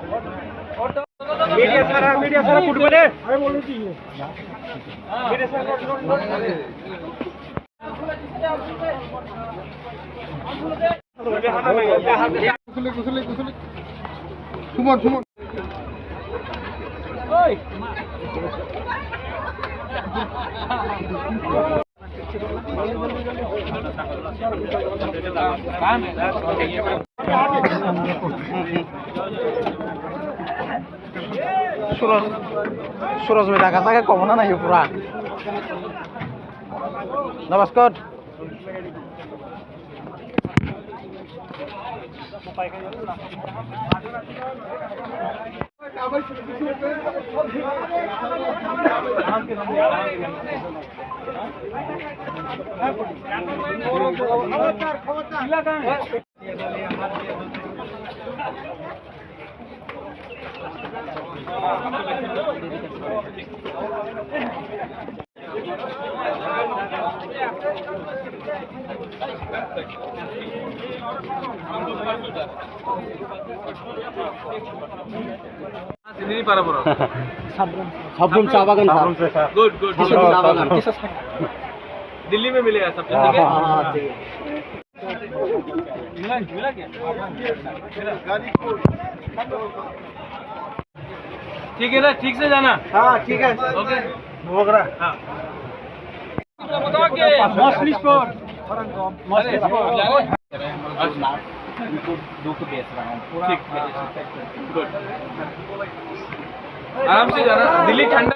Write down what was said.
media सारा foot बने media सारा सुमन सुमन सूरज में ढाका था कमना नहीं पूरा नमस्कार साबुन चाह बागान गुड गुड दिल्ली में मिलेगा सब मिला क्या ठीक है ना ठीक से जाना हाँ ठीक है ओके हाँ मछली स्टोर दो को बेच रहा हूँ ठीक गुड आराम से जाना दिल्ली ठंडा